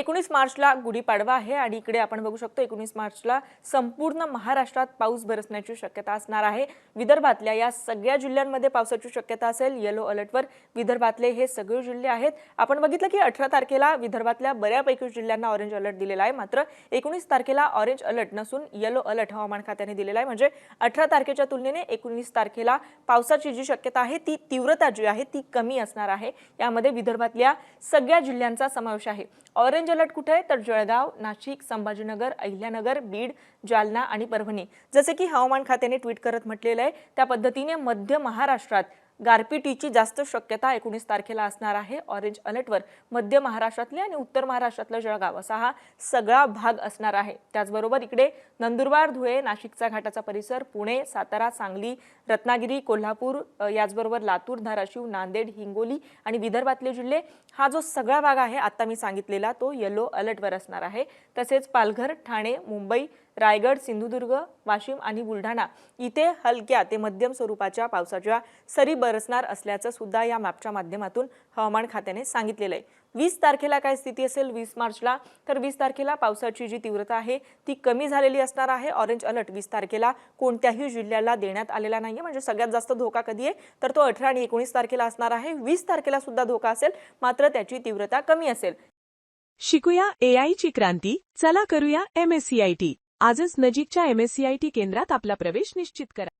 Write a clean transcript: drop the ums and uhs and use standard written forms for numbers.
19 मार्चला गुढीपाडवा आहे आणि इकडे आपण बघू शकतो 19 मार्चला संपूर्ण महाराष्ट्रात पाऊस बरसण्याची शक्यता असणार आहे। विदर्भातल्या या सगळ्या जिल्ह्यांमध्ये पावसाची शक्यता असेल। येलो अलर्टवर विदर्भातले हे सगळे जिल्हे आहेत। आपण बघितलं की 18 तारखेला विदर्भातल्या बऱ्यापैकी जिल्ह्यांना ऑरेंज अलर्ट दिलेला आहे, मात्र 19 तारखेला ऑरेंज अलर्ट नसून येलो अलर्ट हवामान खात्याने दिलेला आहे। म्हणजे 18 तारखेच्या तुलनेने 19 तारखेला पावसाची जी शक्यता आहे ती तीव्रता जी आहे ती कमी असणार आहे। यामध्ये विदर्भातल्या सगळ्या जिल्ह्यांचा समावेश आहे। ऑरेंज अलर्ट कुठे आहे तर जळगाव, नाशिक, संभाजीनगर, अहिल्यानगर, बीड, जालना आणि परभणी। जसे की हवामान खात्याने ट्विट करत म्हटलेलं आहे त्या पद्धतीने मध्य महाराष्ट्रात गारपीटीची जास्त शक्यता 19 तारखेला असणार आहे। ऑरेंज अलर्टवर मध्य महाराष्ट्रातले आणि उत्तर महाराष्ट्रातलं जळगाव असा हा सगळा भाग असणार आहे। त्याचबरोबर इकडे नंदुरबार, धुळे, नाशिकचा घाटाचा परिसर, पुणे, सातारा, सांगली, रत्नागिरी, कोल्हापूर, याचबरोबर लातूर, धाराशिव, नांदेड, हिंगोली आणि विदर्भातले जिल्हे हा जो सगळा भाग आहे आता मी सांगितलेला तो येलो अलर्टवर असणार आहे। तसेच पालघर, ठाणे, मुंबई, रायगड, सिंधुदुर्ग, वाशिम आणि बुलढाणा इथे हलक्या ते मध्यम स्वरूपाच्या पावसाच्या सरी बरसणार असल्याचं सुद्धा या मॅपच्या माध्यमातून हवामान खात्याने सांगितलेलं आहे। 20 तारखेला काय स्थिती असेल 20 मार्चला तर 20 तारखेला पावसाची जी तीव्रता आहे ती कमी झालेली असणार आहे। ऑरेंज अलर्ट 20 तारखेला कोणत्याही जिल्ह्याला देण्यात आलेला नाहीये, म्हणजे सगळ्यात जास्त धोका कधी आहे तर तो 18 आणि 19 तारखेला असणार आहे। 20 तारखेला सुद्धा धोका असेल, मात्र त्याची तीव्रता कमी असेल। शिकूया AI ची क्रांती, चला करूया MSCIT। आजच नजीकच्या MSCIT केंद्रात आपला प्रवेश निश्चित करा।